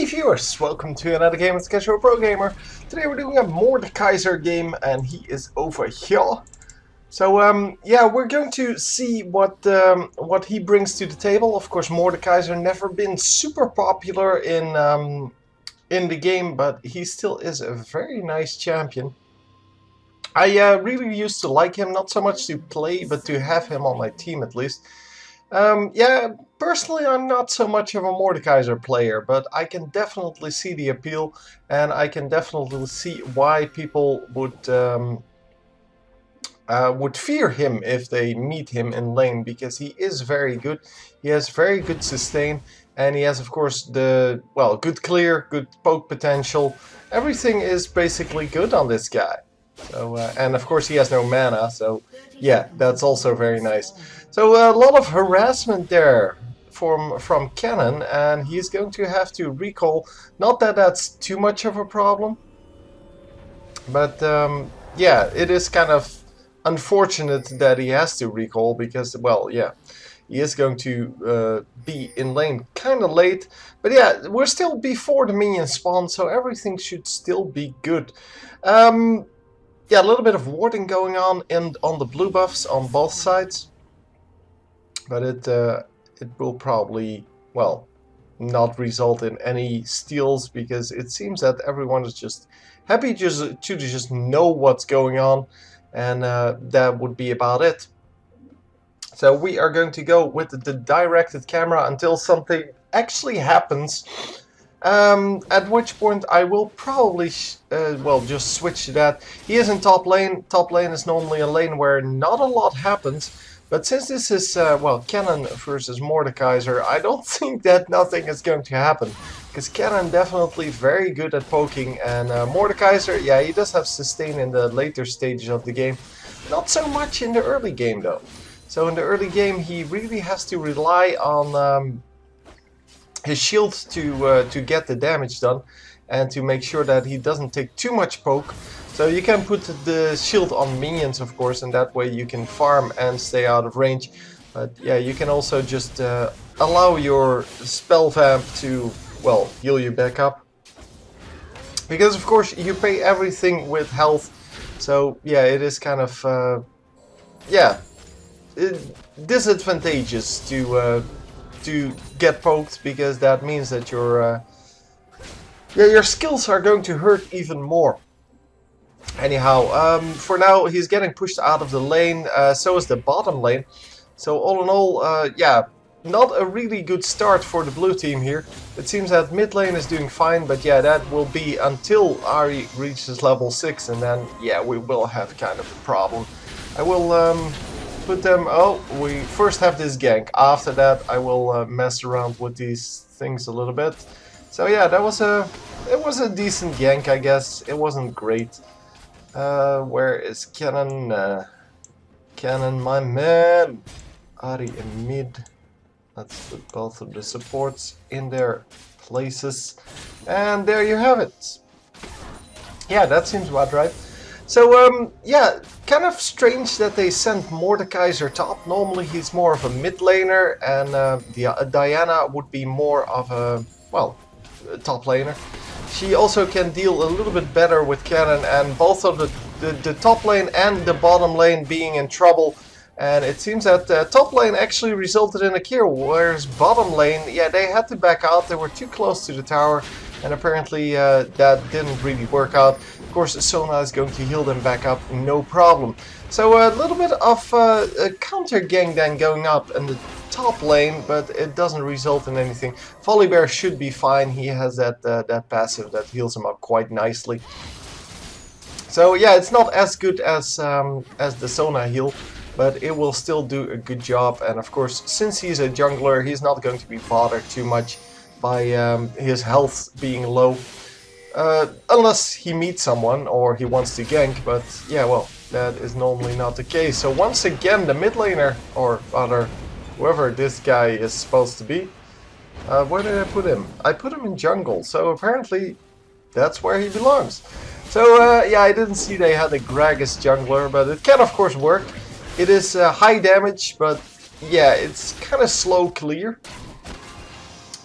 viewers, welcome to another game with Casual Pro Gamer. Today we're doing a Mordekaiser game and he is over here. So yeah, we're going to see what he brings to the table. Of course, Mordekaiser never been super popular in the game, but he still is a very nice champion. I really used to like him, not so much to play, but to have him on my team at least. Yeah, personally I'm not so much of a Mordekaiser player, but I can definitely see the appeal, and I can definitely see why people would fear him if they meet him in lane, because he is very good. He has very good sustain, and he has of course the, well, good clear, good poke potential. Everything is basically good on this guy. So and of course he has no mana, so yeah, that's also very nice. So a lot of harassment there from Cannon, and he's going to have to recall. Not that that's too much of a problem, but yeah, it is kind of unfortunate that he has to recall because, well, yeah, he is going to be in lane kind of late. But yeah, we're still before the minion spawn, so everything should still be good. Yeah, a little bit of warding going on on the blue buffs on both sides, but it will probably, well, not result in any steals, because it seems that everyone is just happy to just know what's going on, and that would be about it. So we are going to go with the directed camera until something actually happens. At which point I will probably, well, just switch to that. He is in top lane. Top lane is normally a lane where not a lot happens. But since this is, well, Cannon versus Mordekaiser, I don't think that nothing is going to happen. Because Cannon definitely very good at poking, and Mordekaiser, yeah, he does have sustain in the later stages of the game. Not so much in the early game though. So in the early game he really has to rely on his shield to get the damage done, and to make sure that he doesn't take too much poke. So you can put the shield on minions, of course, and that way you can farm and stay out of range. But yeah, you can also just allow your spell vamp to, well, heal you back up, because of course you pay everything with health. So yeah, it is kind of yeah, disadvantageous to get poked, because that means that your yeah, your skills are going to hurt even more. Anyhow, for now he's getting pushed out of the lane, so is the bottom lane. So all in all, yeah, not a really good start for the blue team here. It seems that mid lane is doing fine, but yeah, that will be until Ari reaches level 6, and then yeah, we will have kind of a problem. I will put them, oh, we first have this gank. After that I will mess around with these things a little bit. So yeah, it was a decent gank, I guess. It wasn't great. Where is Cannon? Cannon, my man! Ari in mid. Let's put both of the supports in their places. And there you have it. Yeah, that seems about right. So, yeah, kind of strange that they sent Mordekaiser top. Normally he's more of a mid laner, and Diana would be more of a, well, top laner. She also can deal a little bit better with Cannon, and both of the top lane and the bottom lane being in trouble. And it seems that top lane actually resulted in a kill, whereas bottom lane, yeah, they had to back out. They were too close to the tower, and apparently that didn't really work out. Of course, Sona is going to heal them back up, no problem. So a little bit of a counter gang then going up in the top lane, but it doesn't result in anything. Volibear should be fine. He has that passive that heals him up quite nicely. So yeah, it's not as good as the Sona heal, but it will still do a good job. And of course, since he's a jungler, he's not going to be bothered too much by his health being low, unless he meets someone or he wants to gank. But yeah, well, that is normally not the case. So once again, the mid laner, or rather whoever this guy is supposed to be, where did I put him? I put him in jungle, so apparently that's where he belongs. So yeah, I didn't see they had a Gragas jungler, but it can of course work. It is high damage, but yeah, it's kind of slow clear.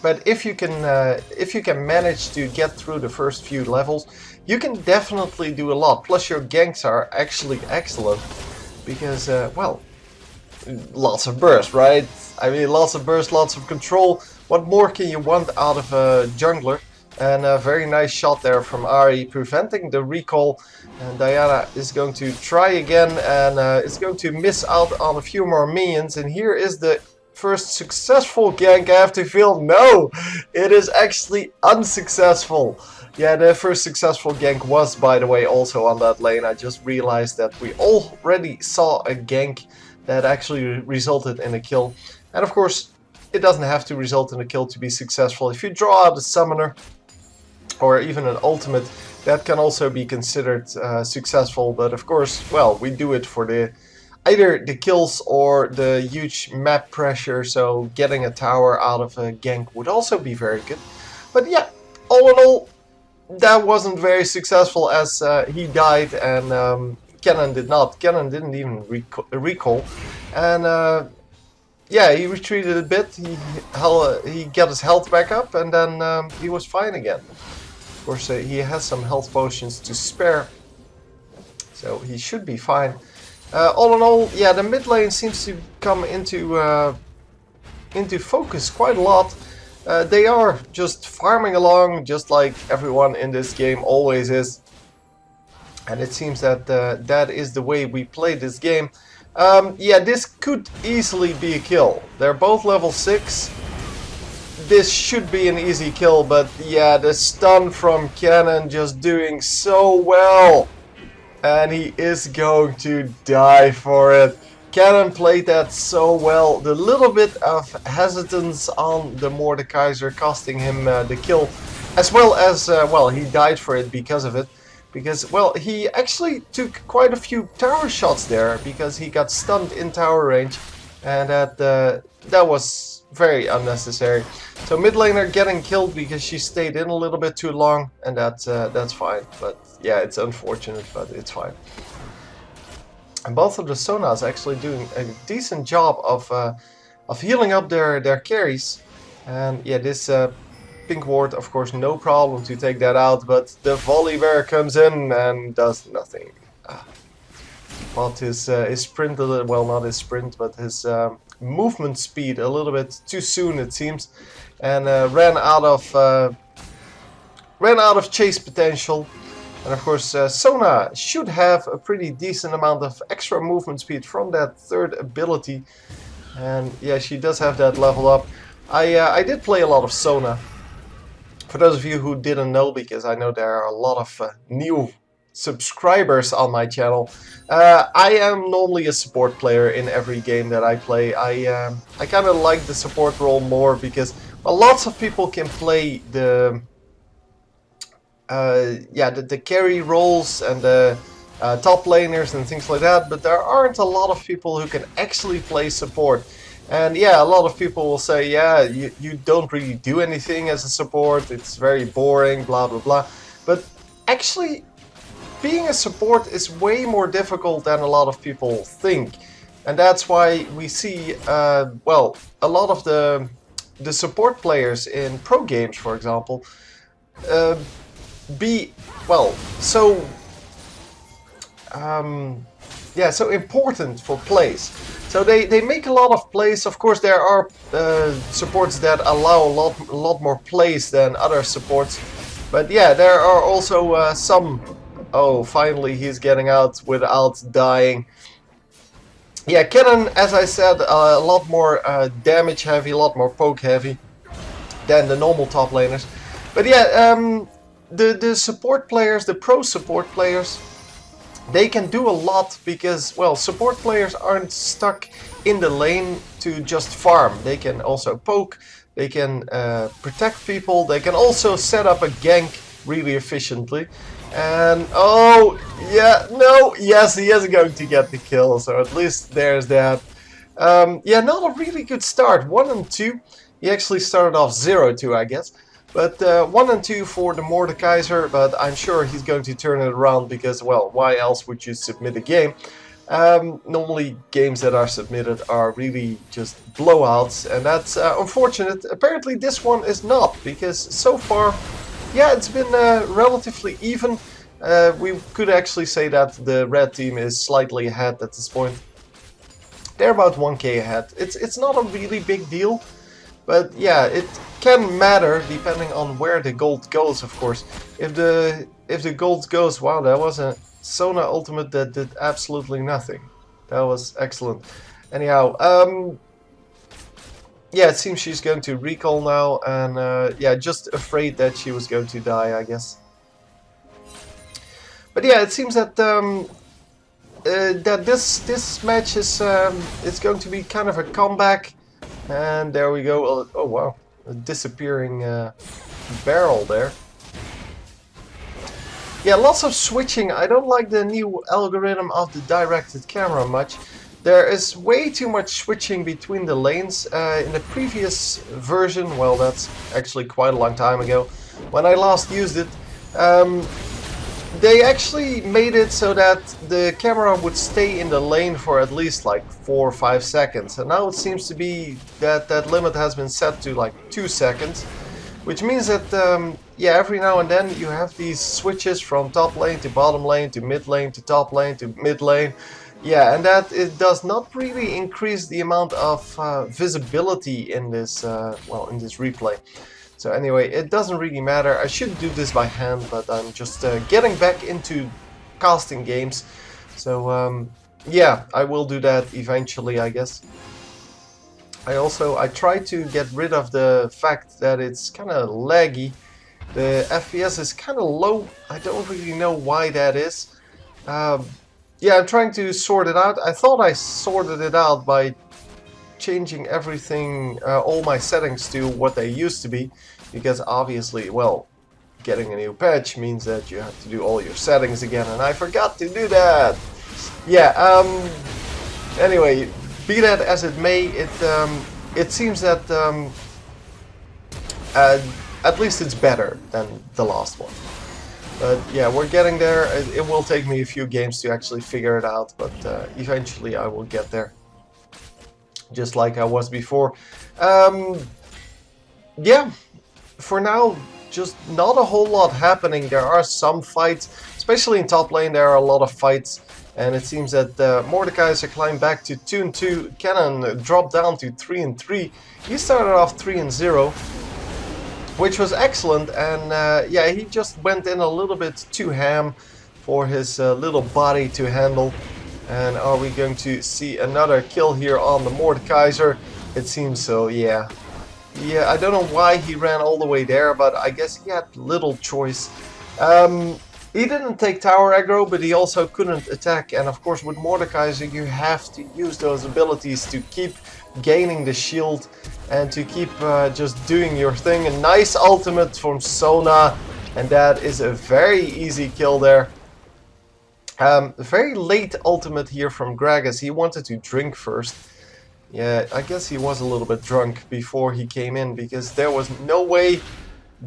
But if you can manage to get through the first few levels, you can definitely do a lot. Plus your ganks are actually excellent because, well, lots of burst, right? I mean, lots of burst, lots of control. What more can you want out of a jungler? And a very nice shot there from Ari, preventing the recall. And Diana is going to try again, and is going to miss out on a few more minions. And here is the first successful gank. I have to feel, no, it is actually unsuccessful. Yeah, the first successful gank was, by the way, also on that lane. I just realized that we already saw a gank that actually resulted in a kill. And of course, it doesn't have to result in a kill to be successful. If you draw out a summoner or even an ultimate, that can also be considered successful. But of course, well, we do it for either the kills or the huge map pressure. So getting a tower out of a gank would also be very good. But yeah, all in all, that wasn't very successful as he died and Cannon did not. Cannon didn't even recall. And yeah, he retreated a bit. He got his health back up, and then he was fine again. Of course, he has some health potions to spare, so he should be fine. All in all, yeah, the mid lane seems to come into focus quite a lot. They are just farming along, just like everyone in this game always is. And it seems that that is the way we play this game. Yeah, this could easily be a kill. They're both level 6. This should be an easy kill, but yeah, the stun from Cannon just doing so well. And he is going to die for it. Cannon played that so well. The little bit of hesitance on the Mordekaiser costing him the kill. As well as, well, he died for it because of it. Because, well, he actually took quite a few tower shots there because he got stunned in tower range, and that was very unnecessary. So mid laner getting killed because she stayed in a little bit too long, and that's fine. But yeah, it's unfortunate, but it's fine. And both of the Sonas actually doing a decent job of healing up their carries, and yeah, this. Pink ward, of course, no problem to take that out, but the volley bear comes in and does nothing. But his sprint, well, not his sprint, but his movement speed a little bit too soon, it seems, and ran out of chase potential. And of course, Sona should have a pretty decent amount of extra movement speed from that third ability, and yeah, she does have that level up. I did play a lot of Sona. For those of you who didn't know, because I know there are a lot of new subscribers on my channel, I am normally a support player in every game that I play. I kind of like the support role more because, well, lots of people can play the carry roles and the top laners and things like that, but there aren't a lot of people who can actually play support. And yeah, a lot of people will say, yeah, you don't really do anything as a support, it's very boring, blah blah blah. But actually, being a support is way more difficult than a lot of people think. And that's why we see, well, a lot of the support players in pro games, for example, be, well, so so important for plays. So they make a lot of plays. Of course, there are supports that allow a lot more plays than other supports. But yeah, there are also some... Oh, finally he's getting out without dying. Yeah, Cannon, as I said, a lot more damage heavy, a lot more poke heavy than the normal top laners. But yeah, the support players, the pro support players, they can do a lot because, well, support players aren't stuck in the lane to just farm. They can also poke, they can protect people, they can also set up a gank really efficiently. And, oh, yeah, no, yes, he is going to get the kill, so at least there's that. Yeah, not a really good start, 1 and 2. He actually started off 0-2, I guess. But 1 and 2 for the Mordekaiser, but I'm sure he's going to turn it around because, well, why else would you submit a game? Normally games that are submitted are really just blowouts, and that's unfortunate. Apparently this one is not, because so far, yeah, it's been relatively even. We could actually say that the red team is slightly ahead at this point. They're about 1k ahead. It's not a really big deal, but yeah, it can matter depending on where the gold goes, of course. If the gold goes, wow, that was a Sona ultimate that did absolutely nothing. That was excellent. Anyhow, yeah, it seems she's going to recall now, and yeah, just afraid that she was going to die, I guess. But yeah, it seems that that this match is it's going to be kind of a comeback, and there we go. Oh wow, a disappearing barrel there. Yeah, lots of switching. I don't like the new algorithm of the directed camera much. There is way too much switching between the lanes. In the previous version, well, that's actually quite a long time ago, when I last used it, they actually made it so that the camera would stay in the lane for at least like 4 or 5 seconds. And now it seems to be that that limit has been set to like 2 seconds. Which means that, yeah, every now and then you have these switches from top lane to bottom lane to mid lane to top lane to mid lane. Yeah, and that it does not really increase the amount of visibility in this, well, in this replay. So anyway, it doesn't really matter. I should do this by hand, but I'm just getting back into casting games. So yeah, I will do that eventually, I guess. I try to get rid of the fact that it's kind of laggy. The FPS is kind of low. I don't really know why that is. Yeah, I'm trying to sort it out. I thought I sorted it out by changing everything, all my settings to what they used to be, because obviously, well, getting a new patch means that you have to do all your settings again, and I forgot to do that. Yeah, anyway, be that as it may, it seems that at least it's better than the last one. But yeah, we're getting there. It will take me a few games to actually figure it out, but eventually I will get there. Just like I was before. Yeah, for now, just not a whole lot happening. There are some fights, especially in top lane. There are a lot of fights. And it seems that Mordekaiser climbed back to 2-2. Cannon dropped down to 3-3. He started off 3-0, which was excellent. And yeah, he just went in a little bit too ham for his little body to handle. And are we going to see another kill here on the Mordekaiser? It seems so, yeah. Yeah, I don't know why he ran all the way there, but I guess he had little choice. He didn't take tower aggro, but he also couldn't attack, and of course with Mordekaiser you have to use those abilities to keep gaining the shield and to keep just doing your thing. A nice ultimate from Sona, and that is a very easy kill there. Very late ultimate here from Gragas. He wanted to drink first. Yeah, I guess he was a little bit drunk before he came in, because there was no way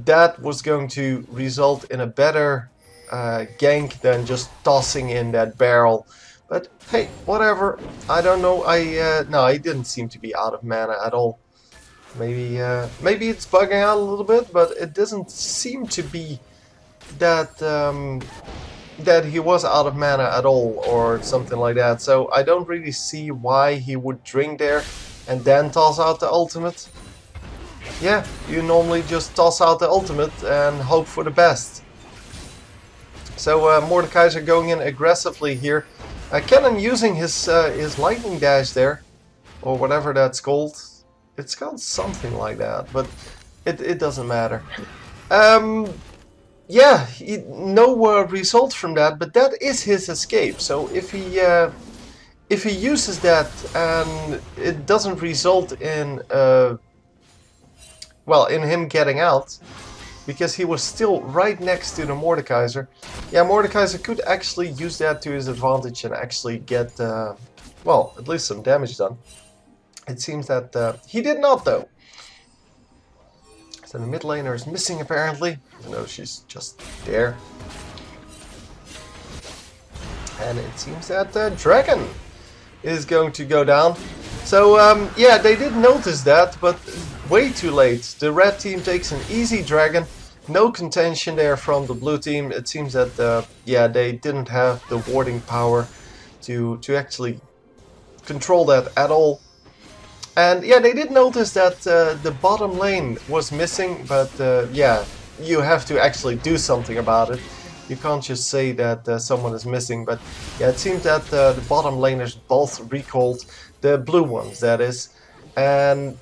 that was going to result in a better gank than just tossing in that barrel. But hey, whatever. I don't know. No, he didn't seem to be out of mana at all. Maybe it's bugging out a little bit, but it doesn't seem to be that that he was out of mana at all or something like that. So I don't really see why he would drink there and then toss out the ultimate. Yeah, you normally just toss out the ultimate and hope for the best. So Mordekaiser going in aggressively here. Cannon using his lightning dash there, or whatever that's called. It's called something like that, but it doesn't matter. Yeah, no result from that, but that is his escape. So if he uses that and it doesn't result in well, in him getting out, because he was still right next to the Mordekaiser. Yeah, Mordekaiser could actually use that to his advantage and actually get, well, at least some damage done. It seems that he did not, though. So the mid laner is missing, apparently. You know, she's just there. And it seems that the dragon is going to go down. So yeah, they did notice that, but way too late. The red team takes an easy dragon. No contention there from the blue team. It seems that yeah, they didn't have the warding power to actually control that at all. And yeah, they did notice that the bottom lane was missing, but yeah, you have to actually do something about it. You can't just say that someone is missing, but yeah, it seems that the bottom laners both recalled, the blue ones that is, and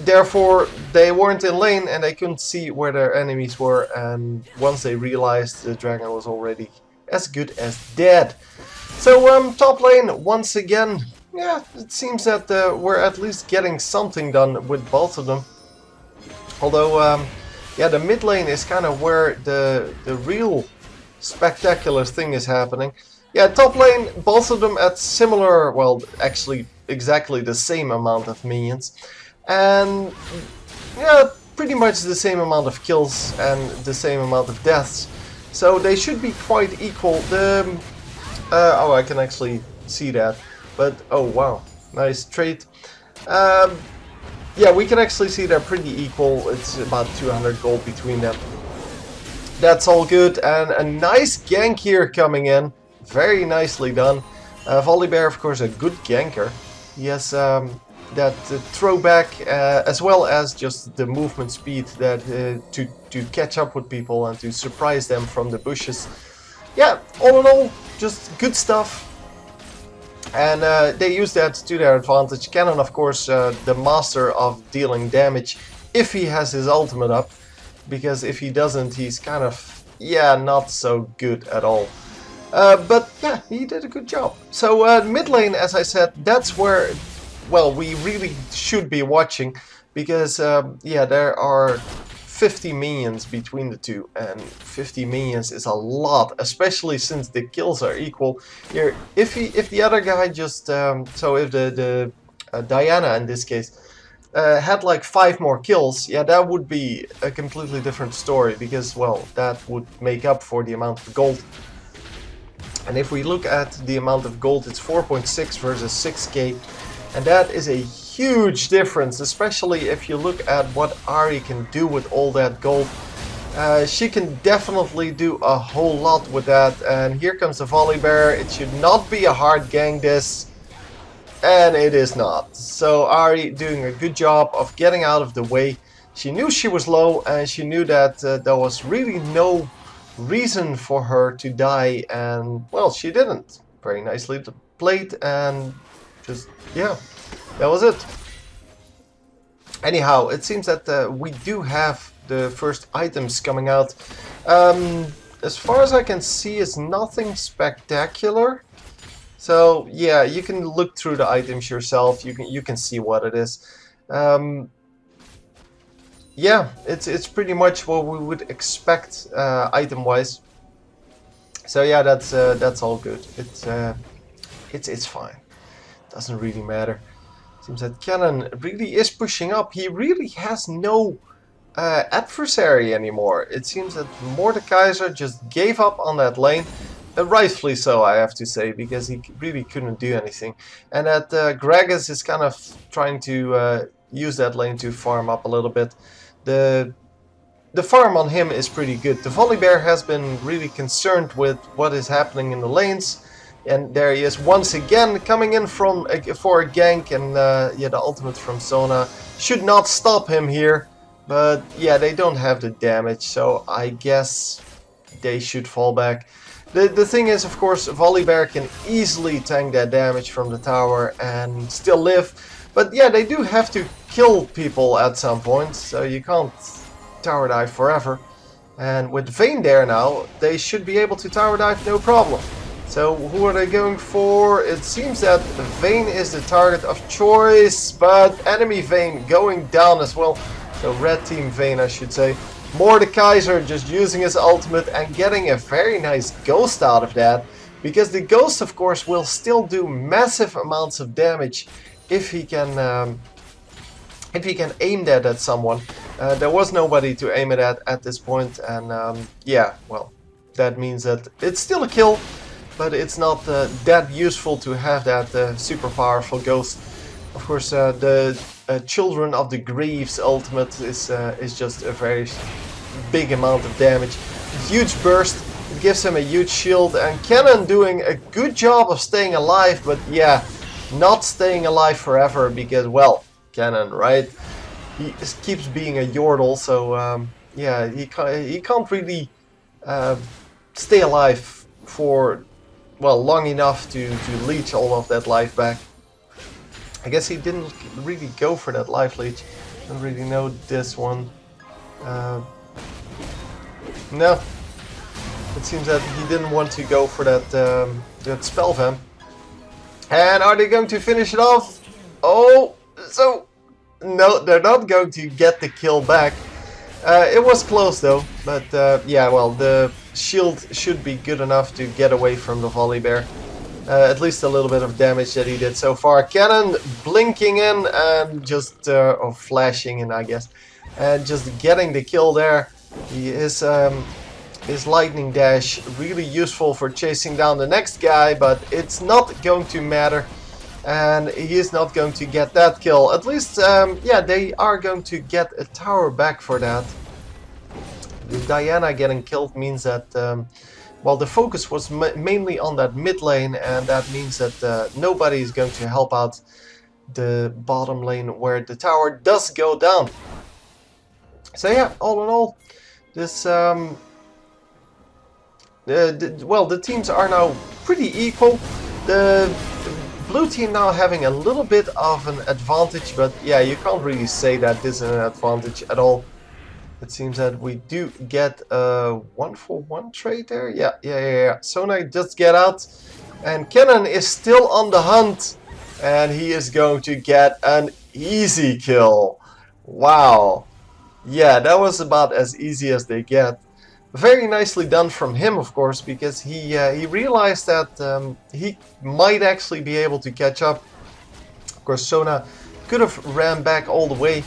therefore they weren't in lane and they couldn't see where their enemies were, and once they realized, the dragon was already as good as dead. So top lane once again, yeah, it seems that we're at least getting something done with both of them. Although yeah, the mid lane is kind of where the real spectacular thing is happening. Yeah, top lane, both of them at similar, well, actually exactly the same amount of minions, and yeah, pretty much the same amount of kills and the same amount of deaths. So they should be quite equal. The oh, I can actually see that, but oh wow, nice trade. Yeah, we can actually see they're pretty equal. It's about 200 gold between them. That's all good, and a nice gank here coming in. Very nicely done. Volibear, of course, a good ganker. He has that throwback as well as just the movement speed that to catch up with people and to surprise them from the bushes. Yeah, all in all, just good stuff. And they use that to their advantage. Cannon, of course, the master of dealing damage if he has his ultimate up. Because if he doesn't, he's kind of, yeah, not so good at all. But yeah, he did a good job. So mid lane, as I said, that's where, well, we really should be watching. Because, yeah, there are 50 minions between the two. And 50 minions is a lot, especially since the kills are equal. Here, if the other guy just, so if the Diana in this case, had like 5 more kills, yeah, that would be a completely different story, because, well, that would make up for the amount of gold. And if we look at the amount of gold, it's 4.6 versus 6k, and that is a huge difference, especially if you look at what Ahri can do with all that gold. She can definitely do a whole lot with that, and here comes the Volibear. It should not be a hard gang this. And it is not. So Ahri doing a good job of getting out of the way. She knew she was low, and she knew that there was really no reason for her to die, and well, she didn't. Very nicely played, and just, yeah, that was it. Anyhow, it seems that we do have the first items coming out. As far as I can see, it's nothing spectacular. So yeah, you can look through the items yourself. You can see what it is. Yeah, it's pretty much what we would expect item-wise. So yeah, that's all good. It's fine. Doesn't really matter. Seems that Cannon really is pushing up. He really has no adversary anymore. It seems that Mordekaiser just gave up on that lane. Rightfully so, I have to say, because he really couldn't do anything. And that Gragas is kind of trying to use that lane to farm up a little bit. The farm on him is pretty good. The Volibear has been really concerned with what is happening in the lanes. And there he is once again coming in for a gank, and yeah, the ultimate from Sona should not stop him here. But yeah, they don't have the damage, so I guess they should fall back. The thing is, of course, Volibear can easily tank that damage from the tower and still live. But yeah, they do have to kill people at some point, so you can't tower dive forever. And with Vayne there now, they should be able to tower dive no problem. So who are they going for? It seems that Vayne is the target of choice, but enemy Vayne going down as well. So red team Vayne, I should say. Mordekaiser just using his ultimate and getting a very nice ghost out of that, because the ghost, of course, will still do massive amounts of damage if he can aim that at someone. There was nobody to aim it at this point, and yeah, well, that means that it's still a kill. but it's not that useful to have that super powerful ghost. Of course, the Children of the Greaves ultimate is just a very big amount of damage. Huge burst, it gives him a huge shield, and Cannon doing a good job of staying alive, but yeah, not staying alive forever because, well, Cannon, right? He keeps being a Yordle, so yeah, he can't really stay alive for, well, long enough to leech all of that life back. I guess he didn't really go for that life leech. Don't really know this one. No. It seems that he didn't want to go for that spell vamp. And are they going to finish it off? Oh, so no, they're not going to get the kill back. It was close though, but yeah, well, the shield should be good enough to get away from the Volibear. At least a little bit of damage that he did so far. Cannon blinking in and just, or flashing in, I guess, and just getting the kill there. His lightning dash really useful for chasing down the next guy, but it's not going to matter, and he is not going to get that kill. At least, yeah, they are going to get a tower back for that. With Diana getting killed means that, well, the focus was mainly on that mid lane, and that means that nobody is going to help out the bottom lane where the tower does go down. So yeah, all in all, this well, the teams are now pretty equal. The blue team now having a little bit of an advantage, but yeah, you can't really say that this is an advantage at all. It seems that we do get a 1-for-1 trade there. Yeah. Sona just get out, and Cannon is still on the hunt, and he is going to get an easy kill. Wow. Yeah, that was about as easy as they get. Very nicely done from him, of course, because he realized that he might actually be able to catch up. Of course, Sona could have ran back all the way,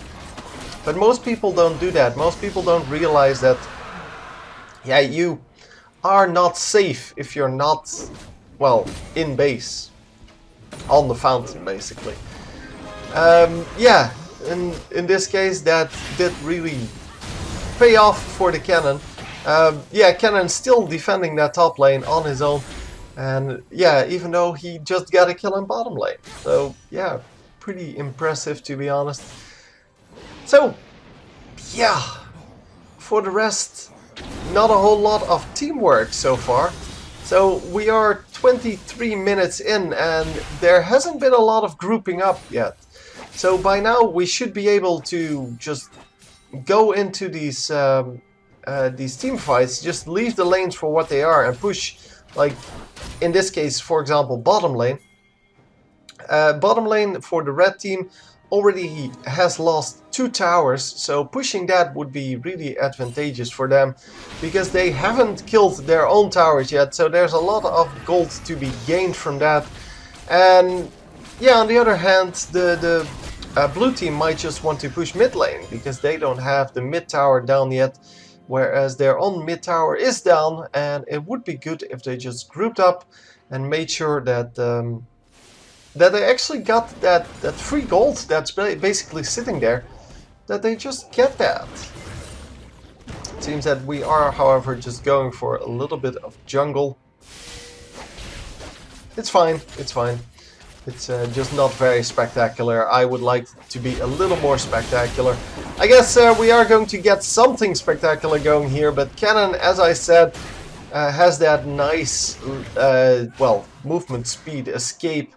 but most people don't do that. Most people don't realize that, yeah, you are not safe if you're not, well, in base, on the fountain, basically. Yeah, in this case, that did really pay off for the Cannon. Yeah, Cannon still defending that top lane on his own, and yeah, even though he just got a kill in bottom lane. So yeah, pretty impressive, to be honest. So yeah, for the rest, not a whole lot of teamwork so far. So we are 23 minutes in, and there hasn't been a lot of grouping up yet. So by now we should be able to just go into these team fights, just leave the lanes for what they are and push, like in this case, for example, bottom lane. Bottom lane for the red team already has lost 2 towers, so pushing that would be really advantageous for them, because they haven't killed their own towers yet, so there's a lot of gold to be gained from that. And yeah, on the other hand, the blue team might just want to push mid lane, because they don't have the mid tower down yet, whereas their own mid tower is down, and it would be good if they just grouped up and made sure that that they actually got that free gold that's basically sitting there, that they just get that. It seems that we are, however, just going for a little bit of jungle. It's fine, it's fine. It's just not very spectacular. I would like to be a little more spectacular. I guess we are going to get something spectacular going here, but Cannon, as I said, has that nice, well, movement speed, escape.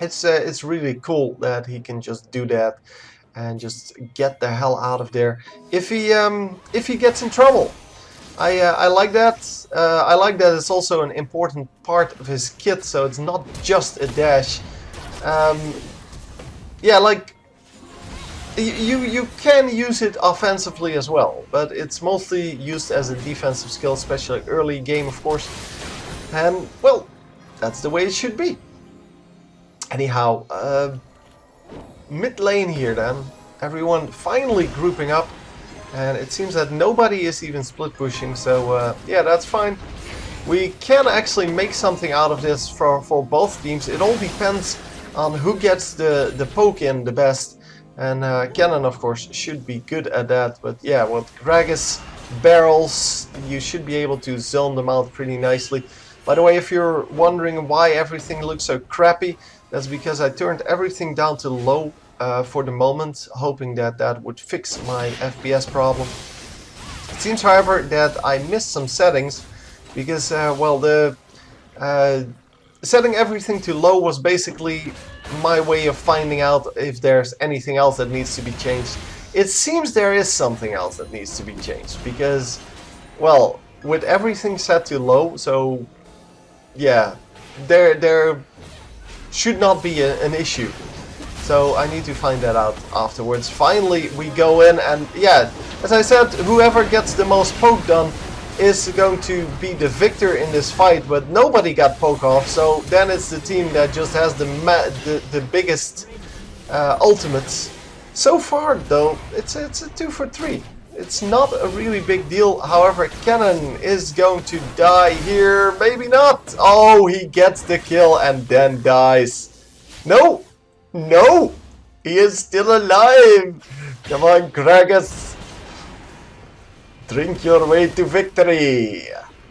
It's really cool that he can just do that and just get the hell out of there if he gets in trouble. I like that. I like that it's also an important part of his kit, so it's not just a dash. Yeah, like you can use it offensively as well, but it's mostly used as a defensive skill, especially early game, of course. And well, that's the way it should be. Anyhow, mid lane here then, everyone finally grouping up, and it seems that nobody is even split pushing, so yeah, that's fine. we can actually make something out of this for both teams. It all depends on who gets the poke in the best. And Cannon, of course, should be good at that. But yeah, with Gragas barrels, you should be able to zone them out pretty nicely. By the way, if you're wondering why everything looks so crappy, that's because I turned everything down to low for the moment, hoping that that would fix my FPS problem. It seems, however, that I missed some settings because, well, the setting everything to low was basically my way of finding out if there's anything else that needs to be changed. It seems there is something else that needs to be changed because, well, with everything set to low, so yeah, there should not be an issue. So I need to find that out afterwards. Finally, we go in and yeah, as I said, whoever gets the most poke done is going to be the victor in this fight, but nobody got poke off, so then it's the team that just has the biggest ultimates. So far though, it's a 2 for 3. It's not a really big deal. However, Cannon is going to die here. Maybe not. Oh, he gets the kill and then dies. No! No! He is still alive! Come on, Gragas! Drink your way to victory!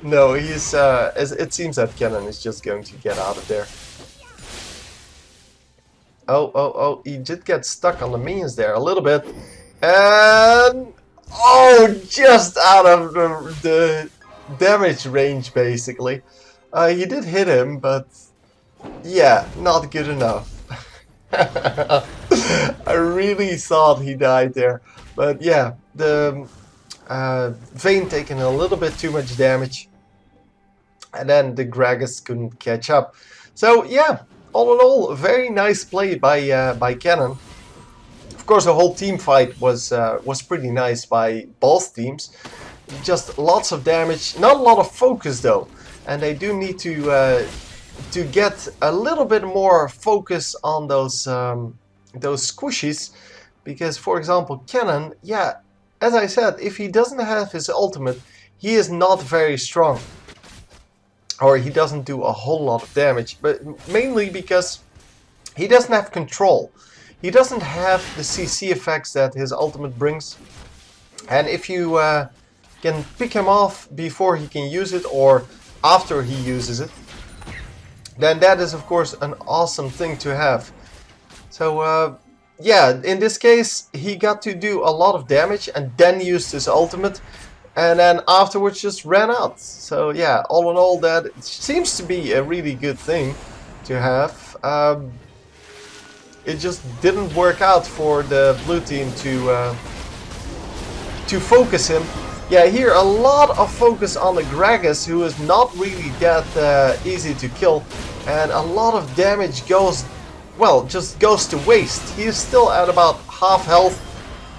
No, he's, it seems that Cannon is just going to get out of there. Oh, he did get stuck on the minions there a little bit. And... oh, just out of the damage range, basically. He did hit him, but... yeah, not good enough. I really thought he died there. But yeah, the Vayne taking a little bit too much damage. And then the Gragas couldn't catch up. So yeah, all in all, very nice play by Cannon. Of course, the whole team fight was pretty nice by both teams. Just lots of damage, not a lot of focus though. And they do need to get a little bit more focus on those squishies, because for example Cannon, yeah, as I said, if he doesn't have his ultimate, he is not very strong, or he doesn't do a whole lot of damage, but mainly because he doesn't have control. He doesn't have the CC effects that his ultimate brings, and if you can pick him off before he can use it or after he uses it, then that is of course an awesome thing to have. So yeah, in this case he got to do a lot of damage and then used his ultimate, and then afterwards just ran out. So yeah, all in all, that seems to be a really good thing to have. It just didn't work out for the blue team to focus him. Yeah, here a lot of focus on the Gragas, who is not really that easy to kill, and a lot of damage goes, well, just goes to waste. He is still at about half health,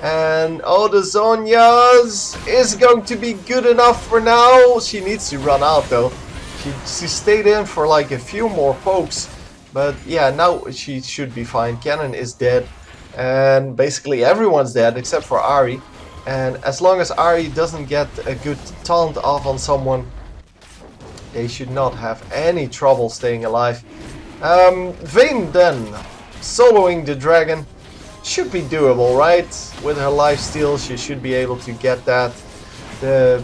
and oh, the Zhonya's is going to be good enough for now. She needs to run out though. She stayed in for like a few more pokes, but yeah, now she should be fine. Cannon is dead, and basically everyone's dead except for Ahri. And as long as Ahri doesn't get a good taunt off on someone, they should not have any trouble staying alive. Vayne then, soloing the dragon, should be doable, right? With her lifesteal, she should be able to get that. The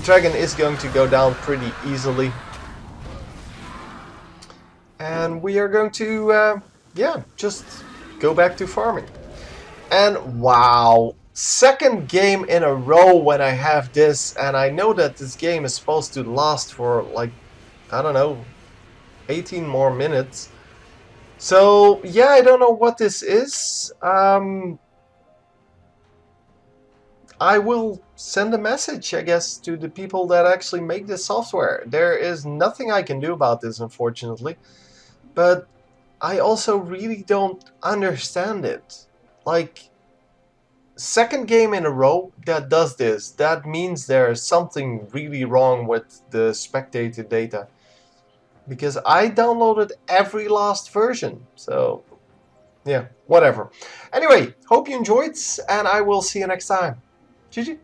dragon is going to go down pretty easily. And we are going to, yeah, just go back to farming. And wow! Second game in a row when I have this, and I know that this game is supposed to last for like, I don't know, 18 more minutes. So yeah, I don't know what this is. I will send a message, I guess, to the people that actually make this software. There is nothing I can do about this, unfortunately. But I also really don't understand it. Like, second game in a row that does this. That means there's something really wrong with the spectator data. Because I downloaded every last version. So, yeah, whatever. Anyway, hope you enjoyed, and I will see you next time. GG.